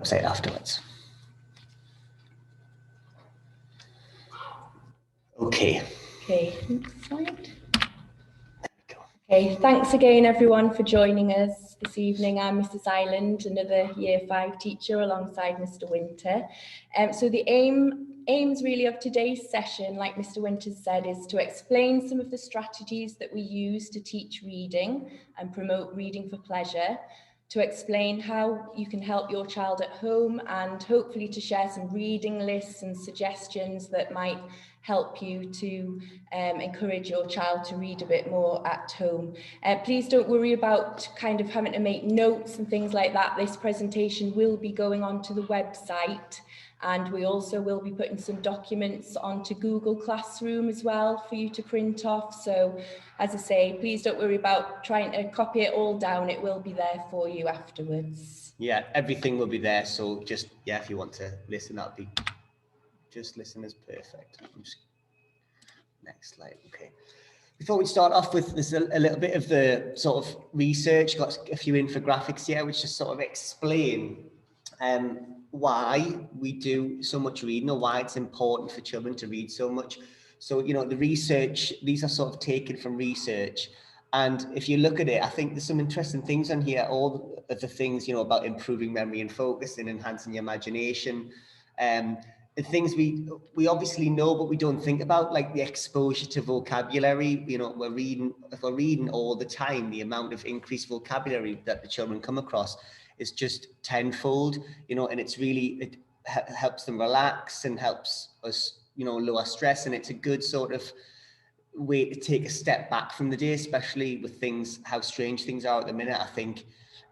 website afterwards. Okay. Okay, next slide. Okay, thanks again everyone for joining us this evening. I'm Mrs. Island, another Year 5 teacher alongside Mr. Winter. So the aims really of today's session, like Mr. Winters said, is to explain some of the strategies that we use to teach reading and promote reading for pleasure, to explain how you can help your child at home, and hopefully to share some reading lists and suggestions that might help you to encourage your child to read a bit more at home. Please don't worry about kind of having to make notes and things like that. This presentation will be going onto the website, and we also will be putting some documents onto Google Classroom as well for you to print off. So as I say, please don't worry about trying to copy it all down. It will be there for you afterwards. Yeah, everything will be there. So just, yeah, if you want to listen, that'll be, just listen is perfect. Next slide, okay. Before we start off with, there's a little bit of the sort of research, got a few infographics here, which just sort of explain why we do so much reading, or why it's important for children to read so much. So, you know, the research, these are sort of taken from research. And if you look at it, I think there's some interesting things on here, all of the things, you know, about improving memory and focus and enhancing your imagination. The things we obviously know, but we don't think about, like the exposure to vocabulary. You know, if we're reading all the time, the amount of increased vocabulary that the children come across is just tenfold, you know, and it's really, it helps them relax and helps us, you know, lower stress. And it's a good sort of way to take a step back from the day, especially with things, how strange things are at the minute. I think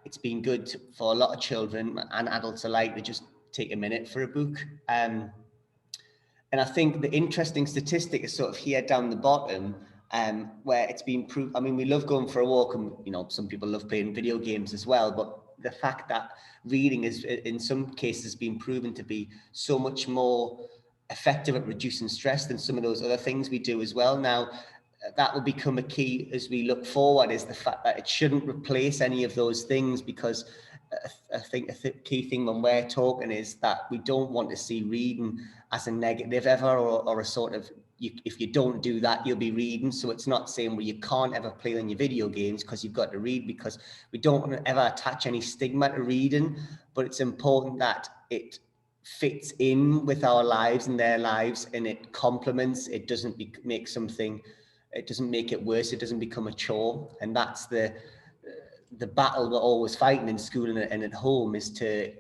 it's been good for a lot of children and adults alike to just take a minute for a book. And I think the interesting statistic is sort of here down the bottom, where it's been proved. I mean, we love going for a walk, and you know, some people love playing video games as well, but the fact that reading is in some cases been proven to be so much more effective at reducing stress than some of those other things we do as well. Now, that will become a key as we look forward, is the fact that it shouldn't replace any of those things, because I think a key thing when we're talking is that we don't want to see reading as a negative ever, or a sort of, if you don't do that, you'll be reading. So it's not saying, well, you can't ever play on your video games because you've got to read, because we don't want to ever attach any stigma to reading, but it's important that it fits in with our lives and their lives, and it complements, it doesn't make something, it doesn't make it worse, it doesn't become a chore. And that's the battle we're always fighting in school and at home, is to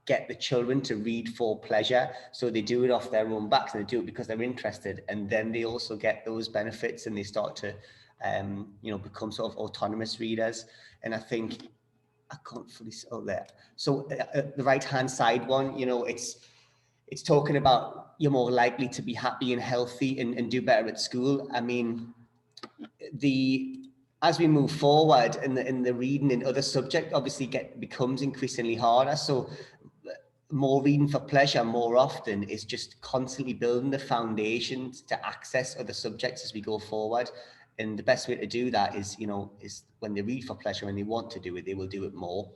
get the children to read for pleasure. So they do it off their own backs, and they do it because they're interested, and then they also get those benefits, and they start to you know, become sort of autonomous readers. And I think I can't fully see there. So the right hand side one, you know, it's talking about you're more likely to be happy and healthy and do better at school. I mean, as we move forward in the reading and other subject obviously becomes increasingly harder. So more reading for pleasure more often is just constantly building the foundations to access other subjects as we go forward. And the best way to do that is, you know, is when they read for pleasure, when they want to do it, they will do it more.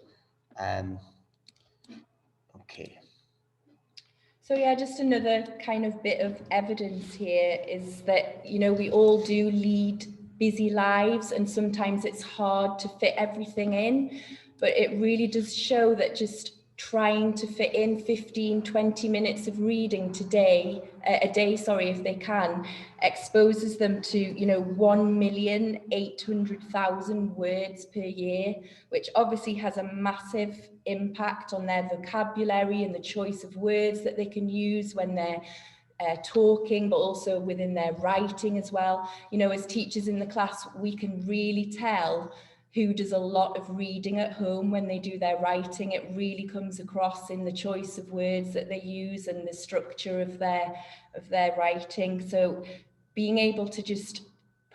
Okay. So yeah, just another kind of bit of evidence here is that, you know, we all do lead busy lives, and sometimes it's hard to fit everything in, but it really does show that just trying to fit in 15-20 minutes of reading a day, if they can, exposes them to, you know, 1,800,000 words per year, which obviously has a massive impact on their vocabulary and the choice of words that they can use when they're talking, but also within their writing as well. You know, as teachers in the class, we can really tell who does a lot of reading at home when they do their writing. It really comes across in the choice of words that they use and the structure of their writing. So being able to just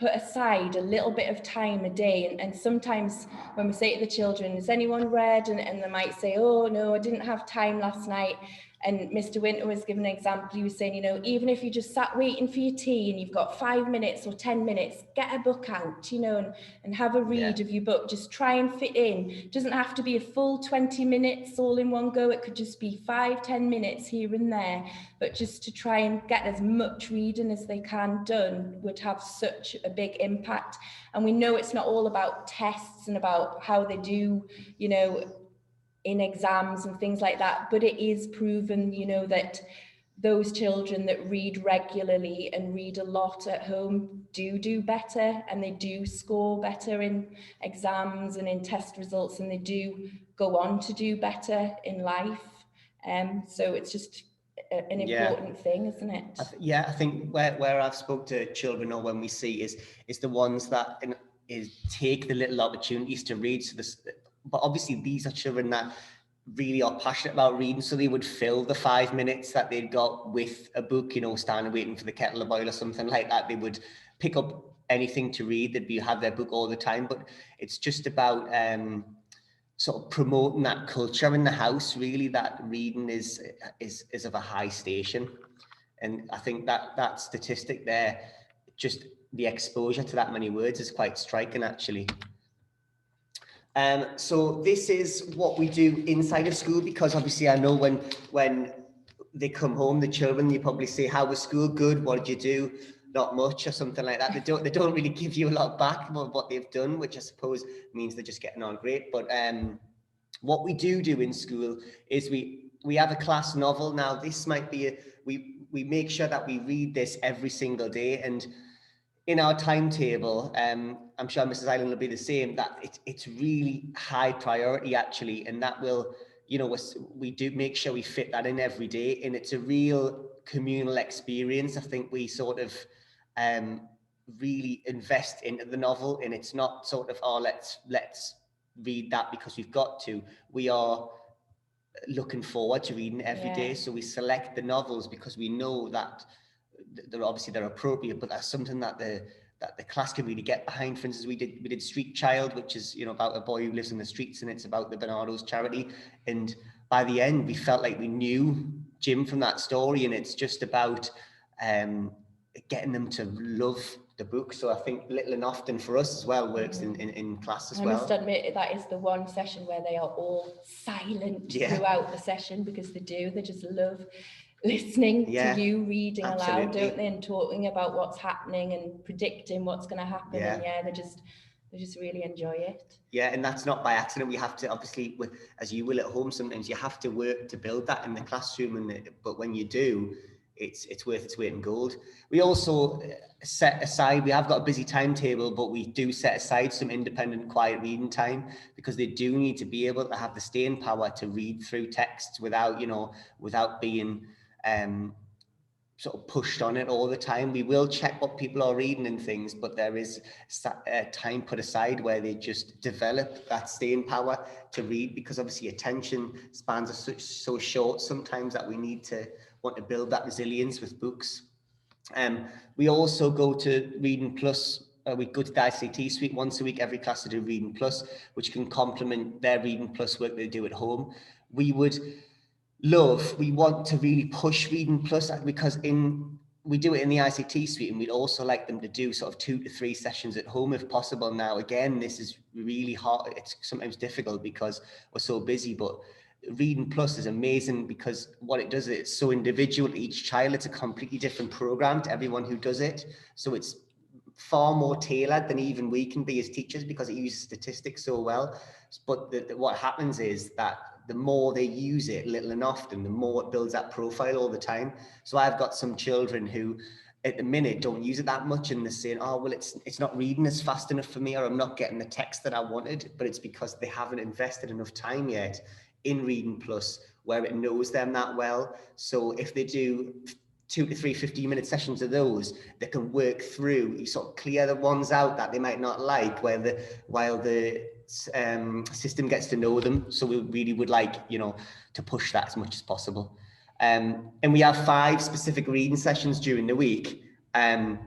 put aside a little bit of time a day. And sometimes when we say to the children, has anyone read? And they might say, oh no, I didn't have time last night. And Mr. Winter was giving an example. He was saying, you know, even if you just sat waiting for your tea and you've got 5 minutes or 10 minutes, get a book out, you know, and have a read of your book. Just try and fit in. It doesn't have to be a full 20 minutes all in one go. It could just be 5-10 minutes here and there. But just to try and get as much reading as they can done would have such a big impact. And we know it's not all about tests and about how they do, you know, in exams and things like that, but it is proven, you know, that those children that read regularly and read a lot at home do better, and they do score better in exams and in test results, and they do go on to do better in life. So it's just an important thing, isn't it? I think where I've spoke to children, or when we see is the ones that take the little opportunities to read. So this, but obviously these are children that really are passionate about reading, so they would fill the 5 minutes that they'd got with a book, you know, standing waiting for the kettle to boil or something like that. They would pick up anything to read. They'd have their book all the time. But it's just about sort of promoting that culture in the house, really, that reading is of a high station. And I think that statistic there, just the exposure to that many words, is quite striking, actually. So this is what we do inside of school, because obviously I know when they come home, the children, you probably say, how was school? Good. What did you do? Not much, or something like that. They don't really give you a lot back about what they've done, which I suppose means they're just getting on great. But what we do in school is we have a class novel. Now this might be we make sure that we read this every single day, and in our timetable, I'm sure Mrs. Island will be the same, that it's really high priority, actually, and that will, you know, we do make sure we fit that in every day, and it's a real communal experience. I think we sort of really invest into the novel, and it's not sort of, oh, let's read that because we've got to. We are looking forward to reading every day, so we select the novels because we know that they're appropriate, but that's something that the class can really get behind. For instance, we did Street Child, which is, you know, about a boy who lives in the streets, and it's about the Barnardo's charity. And by the end, we felt like we knew Jim from that story, and it's just about getting them to love the book. So I think Little and Often for us as well works in class as well. I must admit that is the one session where they are all silent throughout the session, because they just love listening to you reading aloud, don't they, and talking about what's happening and predicting what's going to happen. And they just really enjoy it. And that's not by accident. We have to, obviously, as you will at home, sometimes you have to work to build that in the classroom, but when you do, it's worth its weight in gold. We also set aside, we have got a busy timetable, but we do set aside some independent quiet reading time, because they do need to be able to have the staying power to read through texts without being sort of pushed on it all the time. We will check what people are reading and things, but there is time put aside where they just develop that staying power to read, because obviously attention spans are so short sometimes that we want to build that resilience with books. We also go to Reading Plus. We go to the ICT suite once a week, every class to do Reading Plus, which can complement their Reading Plus work they do at home. We want to really push Reading Plus, because we do it in the ICT suite, and we'd also like them to do sort of 2 to 3 sessions at home if possible. Now, again, this is really hard. It's sometimes difficult because we're so busy, but Reading Plus is amazing because what it does is it's so individual to each child. It's a completely different program to everyone who does it. So it's far more tailored than even we can be as teachers, because it uses statistics so well. But what happens is that the more they use it, little and often, the more it builds that profile all the time. So I've got some children who at the minute don't use it that much, and they're saying, oh, well, it's not reading as fast enough for me, or I'm not getting the text that I wanted. But it's because they haven't invested enough time yet in Reading Plus, where it knows them that well. So if they do 2 to 3 15-minute sessions of those, they can work through, you sort of clear the ones out that they might not like, while the system gets to know them. So we really would like, to push that as much as possible. And we have 5 specific reading sessions during the week. And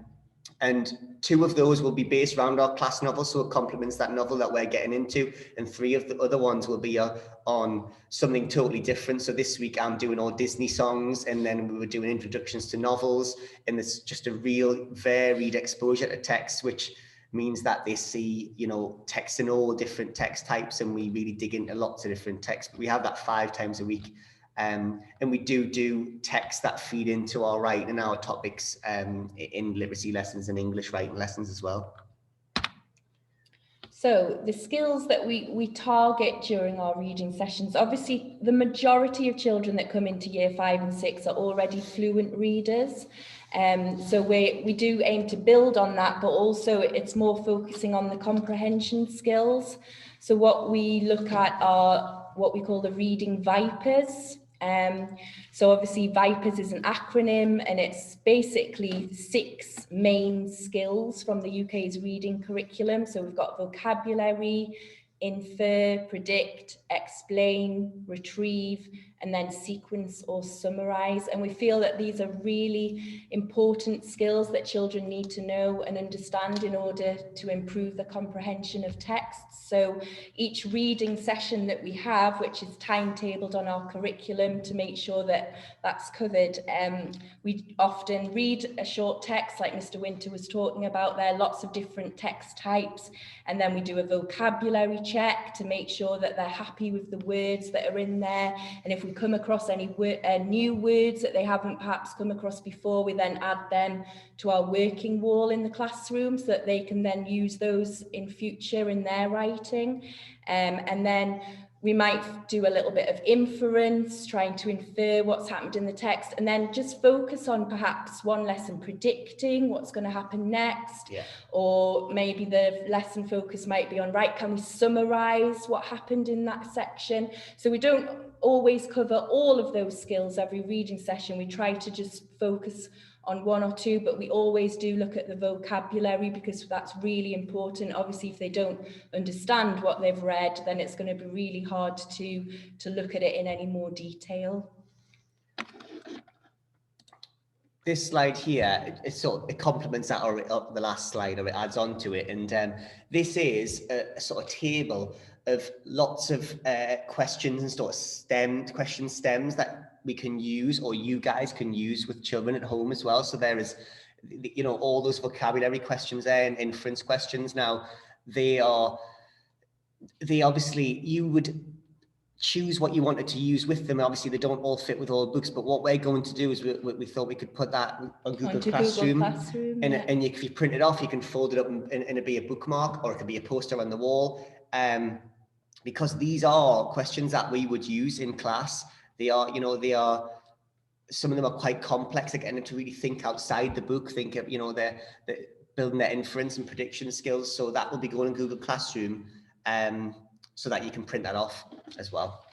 2 of those will be based around our class novel, so it complements that novel that we're getting into, and 3 of the other ones will be on something totally different. So this week I'm doing all Disney songs, and then we were doing introductions to novels, and it's just a real varied exposure to text, which means that they see, you know, text in all different text types, and we really dig into lots of different texts. We have that 5 times a week. And we do texts that feed into our writing and our topics in literacy lessons and English writing lessons as well. So the skills that we target during our reading sessions, obviously the majority of children that come into year 5 and 6 are already fluent readers. So we do aim to build on that, but also it's more focusing on the comprehension skills. So what we look at are what we call the reading vipers. So obviously VIPERS is an acronym, and it's basically 6 main skills from the UK's reading curriculum. So we've got vocabulary, infer, predict, explain, retrieve, and then sequence or summarize. And we feel that these are really important skills that children need to know and understand in order to improve the comprehension of texts. So each reading session that we have, which is timetabled on our curriculum to make sure that that's covered, we often read a short text like Mr. Winter was talking about there, lots of different text types, and then we do a vocabulary check to make sure that they're happy with the words that are in there. And if we come across any new words that they haven't perhaps come across before, we then add them to our working wall in the classroom so that they can then use those in future in their writing. And then we might do a little bit of inference, trying to infer what's happened in the text, and then just focus on perhaps one lesson predicting what's going to happen next. Yeah. Or maybe the lesson focus might be on, right, can we summarize what happened in that section? So we don't always cover all of those skills every reading session. We try to just focus on 1 or 2, but we always do look at the vocabulary because that's really important. Obviously, if they don't understand what they've read, then it's going to be really hard to look at it in any more detail. This slide here, it complements that, or the last slide, or it adds on to it. And this is a sort of table of lots of questions and sort of question stems that we can use, or you guys can use with children at home as well. So there is, you know, all those vocabulary questions there and inference questions. Now, they obviously, you would choose what you wanted to use with them. Obviously, they don't all fit with all books, but what we're going to do is we thought we could put that on Google Classroom. And if you print it off, you can fold it up and it'd be a bookmark, or it could be a poster on the wall. Because these are questions that we would use in class. They are, some of them are quite complex. They're getting them to really think outside the book, think of, they're building their inference and prediction skills. So that will be going in Google Classroom, so that you can print that off as well.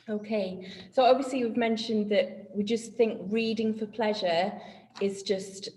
Okay, so obviously we've mentioned that we just think reading for pleasure is just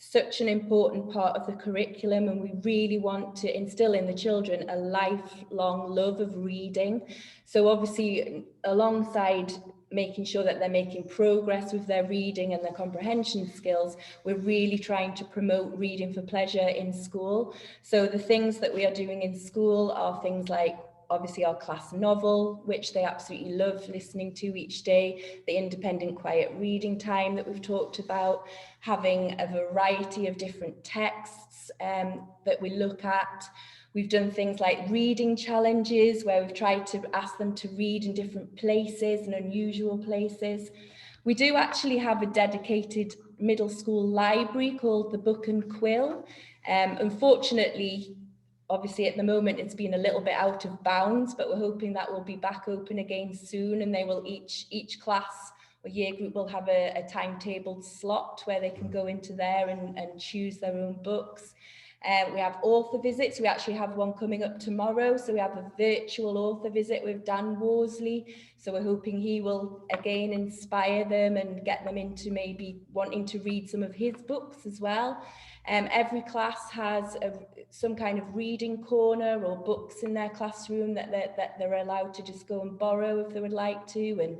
such an important part of the curriculum, and we really want to instill in the children a lifelong love of reading. So obviously, alongside making sure that they're making progress with their reading and their comprehension skills, we're really trying to promote reading for pleasure in school. So the things that we are doing in school are things like, obviously, our class novel, which they absolutely love listening to each day, the independent quiet reading time that we've talked about, having a variety of different texts that we look at. We've done things like reading challenges where we've tried to ask them to read in different places and unusual places. We do actually have a dedicated middle school library called the Book and Quill. Unfortunately, obviously at the moment it's been a little bit out of bounds, but we're hoping that will be back open again soon, and they will each class or year group will have a timetabled slot where they can go into there and choose their own books. We have author visits. We actually have one coming up tomorrow. So we have a virtual author visit with Dan Worsley. So we're hoping he will again inspire them and get them into maybe wanting to read some of his books as well. Every class has some kind of reading corner or books in their classroom that they're allowed to just go and borrow if they would like to.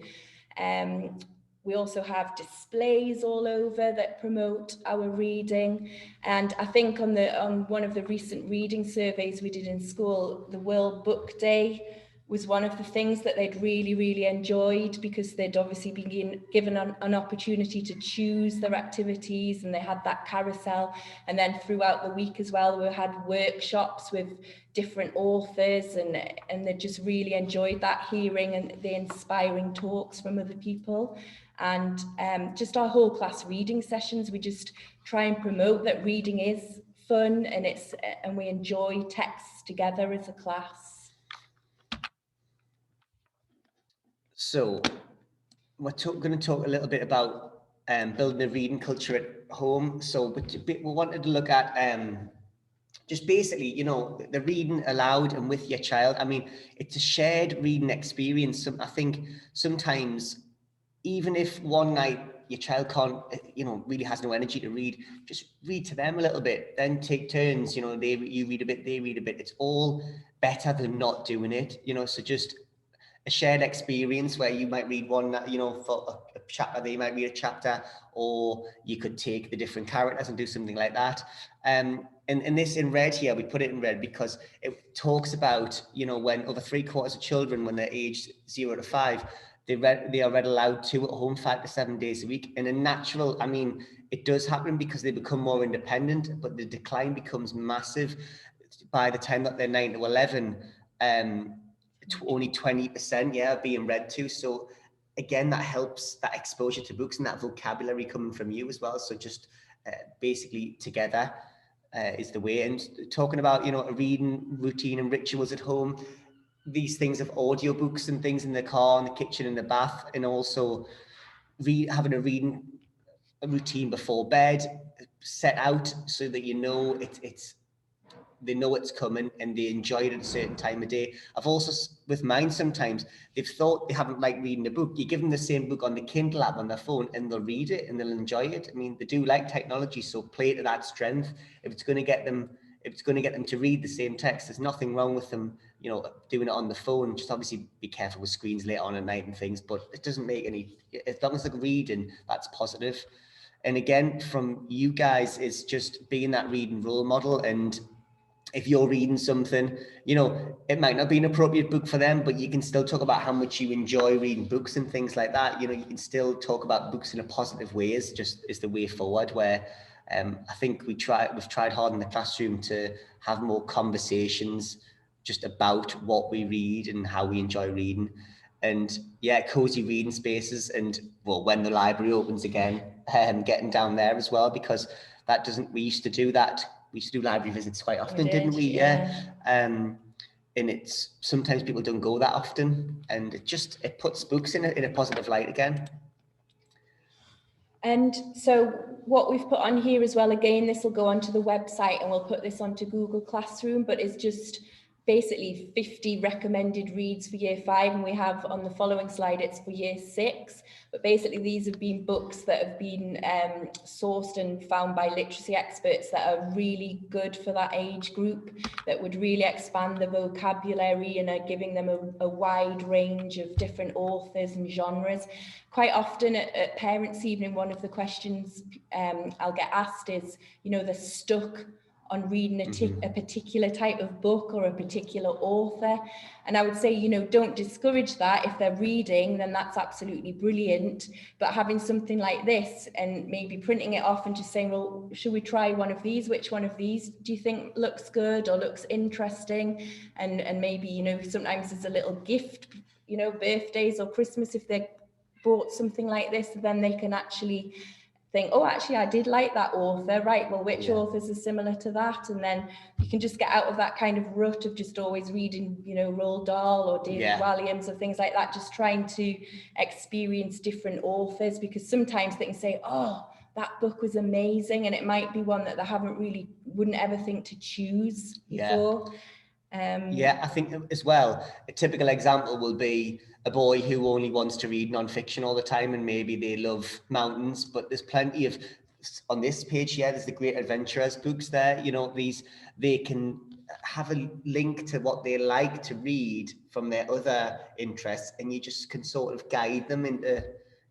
And we also have displays all over that promote our reading. And I think on one of the recent reading surveys we did in school, the World Book Day was one of the things that they'd really, really enjoyed, because they'd obviously been given an opportunity to choose their activities, and they had that carousel. And then throughout the week as well, we had workshops with different authors, and they just really enjoyed that, hearing and the inspiring talks from other people. And just our whole class reading sessions, we just try and promote that reading is fun, and we enjoy texts together as a class. So we're going to talk a little bit about building a reading culture at home. So we wanted to look at just basically, you know, the reading aloud and with your child. I mean, it's a shared reading experience. I think sometimes, even if one night your child can't, you know, really has no energy to read, just read to them a little bit, then take turns, you know, you read a bit, they read a bit. It's all better than not doing it, you know. So just a shared experience where you might read one, you know, for a chapter, they might read a chapter, or you could take the different characters and do something like that. And this in red here, we put it in red because it talks about, you know, when over 3/4 of children, when they're aged 0 to 5, they are read aloud 2 at home 5 to 7 days a week. And a natural, I mean, it does happen because they become more independent, but the decline becomes massive by the time that they're 9 to 11. Only 20% being read to. So again, that helps, that exposure to books and that vocabulary coming from you as well. So just basically together is the way. And talking about, you know, a reading routine and rituals at home, these things of audiobooks and things in the car, in the kitchen, in the bath, and also having a reading routine before bed set out so that you know they know it's coming and they enjoy it at a certain time of day. I've also, with mine, sometimes they've thought they haven't liked reading a book. You give them the same book on the Kindle app on their phone and they'll read it and they'll enjoy it. I mean, they do like technology, so play to that strength. If it's going to get them to read the same text, there's nothing wrong with them, you know, doing it on the phone. Just obviously be careful with screens later on at night and things, but it doesn't make any, as long as they're reading, that's positive. And again, from you guys, is just being that reading role model. And if you're reading something, you know, it might not be an appropriate book for them, but you can still talk about how much you enjoy reading books and things like that. You know, you can still talk about books in a positive way, just is the way forward, where I think we've tried hard in the classroom to have more conversations just about what we read and how we enjoy reading. And yeah, cozy reading spaces, and well, when the library opens again, getting down there as well, because we used to do that. We used to do library visits quite often, didn't we? Yeah. And it's sometimes people don't go that often, and it puts books in a positive light again. And so what we've put on here as well, again, this will go onto the website and we'll put this onto Google Classroom, but it's just basically 50 recommended reads for year 5, and we have on the following slide it's for year 6. But basically these have been books that have been sourced and found by literacy experts that are really good for that age group, that would really expand the vocabulary and are giving them a wide range of different authors and genres. Quite often at parents' evening, one of the questions I'll get asked is, you know, they're stuck on reading a particular type of book or a particular author. And I would say, you know, don't discourage that. If they're reading, then that's absolutely brilliant. But having something like this and maybe printing it off and just saying, well, should we try one of these? Which one of these do you think looks good or looks interesting? And maybe, you know, sometimes there's a little gift, you know, birthdays or Christmas, if they bought something like this, then they can actually think, oh, actually, I did like that author, right? Well, which authors are similar to that? And then you can just get out of that kind of rut of just always reading, you know, Roald Dahl or David Walliams or things like that, just trying to experience different authors, because sometimes they can say, oh, that book was amazing, and it might be one that they wouldn't ever think to choose before. I think as well, a typical example will be a boy who only wants to read non-fiction all the time, and maybe they love mountains, but there's plenty of, on this page here, there's the Great Adventurers books there, you know, they can have a link to what they like to read from their other interests, and you just can sort of guide them into,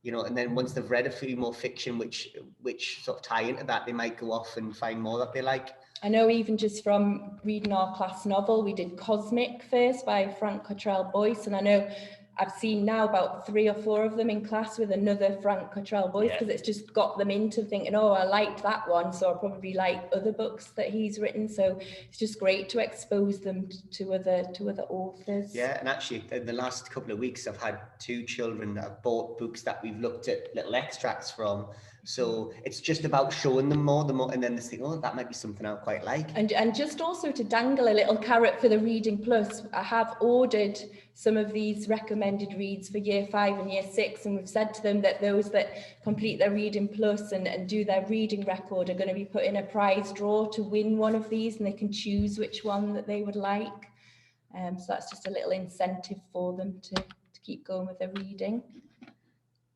you know, and then once they've read a few more fiction, which sort of tie into that, they might go off and find more that they like. I know even just from reading our class novel, we did Cosmic first by Frank Cottrell Boyce, and I know I've seen now about 3 or 4 of them in class with another Frank Cottrell Boyce, because it's just got them into thinking, oh, I liked that one, so I'll probably like other books that he's written. So it's just great to expose them to other authors. Yeah, and actually in the last couple of weeks, I've had 2 children that have bought books that we've looked at little extracts from. So it's just about showing them more, and then they think, oh, that might be something I quite like. And just also to dangle a little carrot for the Reading Plus, I have ordered some of these recommended reads for year 5 and year 6, and we've said to them that those that complete their Reading Plus and do their reading record are going to be put in a prize draw to win one of these, and they can choose which one that they would like. So that's just a little incentive for them to keep going with their reading.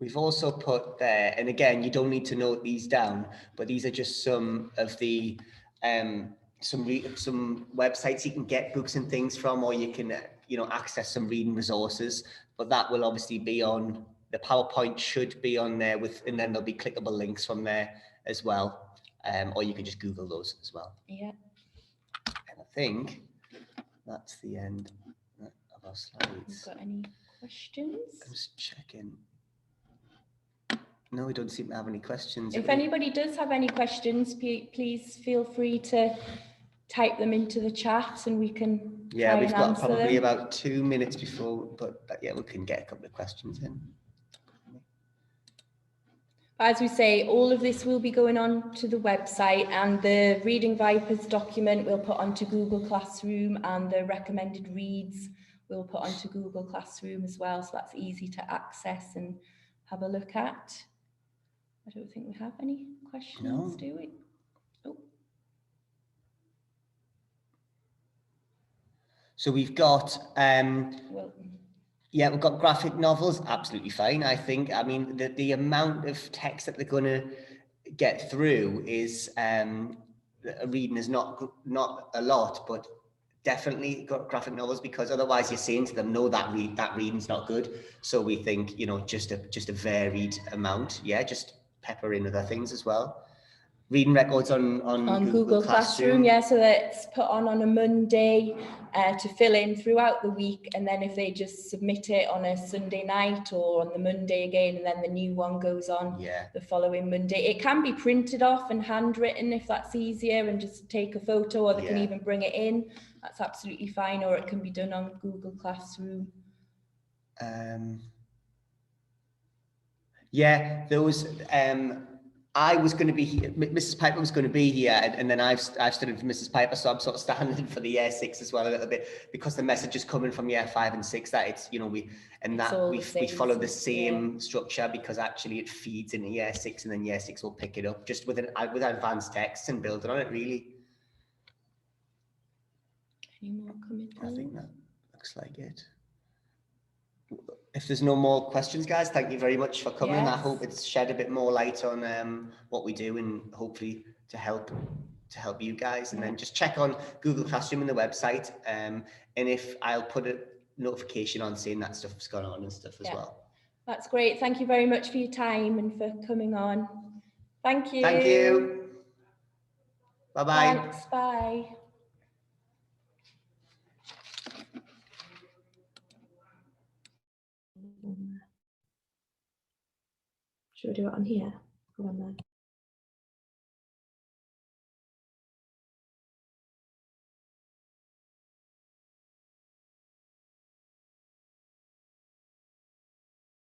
We've also put there, and again, you don't need to note these down, but these are just some of the some websites you can get books and things from, or you can you know, access some reading resources. But that will obviously be on the PowerPoint, should be on there and then there'll be clickable links from there as well, or you can just Google those as well. Yeah. And I think that's the end of our slides. Got any questions? I'm just checking. No, we don't seem to have any questions. If anybody does have any questions, please feel free to type them into the chat and we can yeah, we've got probably them. about 2 minutes before, but yeah, we can get a couple of questions in. As we say, all of this will be going on to the website, and the Reading Vipers document we'll put onto Google Classroom, and the recommended reads we'll put onto Google Classroom as well, so that's easy to access and have a look at. I don't think we have any questions, do we? Oh. So we've got, yeah, we've got graphic novels, absolutely fine, I think. I mean, the amount of text that they're going to get through is, reading is not a lot, but definitely got graphic novels, because otherwise you're saying to them, no, that reading's not good. So we think, you know, just a varied amount. Yeah, just pepper in other things as well. Reading records on Google Classroom. Yeah, so that's put on a Monday to fill in throughout the week, and then if they just submit it on a Sunday night or on the Monday again, and then the new one goes on the following Monday. It can be printed off and handwritten if that's easier, and just take a photo, or they can even bring it in. That's absolutely fine, or it can be done on Google Classroom. Yeah, those I was going to be here, Mrs. Piper was going to be here, and then I've studied for Mrs. Piper, so I'm sort of standing for the year 6 as well a little bit, because the message is coming from year 5 and 6 that it's, you know, we follow the same structure, because actually it feeds into year 6, and then year 6 will pick it up just with advanced text and build on it, really. Any more coming through? I think that looks like it. If there's no more questions, guys, thank you very much for coming. Yes. I hope it's shed a bit more light on what we do, and hopefully to help you guys. And then just check on Google Classroom and the website, and if I'll put a notification on saying that stuff's gone on and stuff as well. That's great. Thank you very much for your time and for coming on. Thank you. Thank you. Bye-bye. Thanks. Bye. Should we do it on here? Go on then.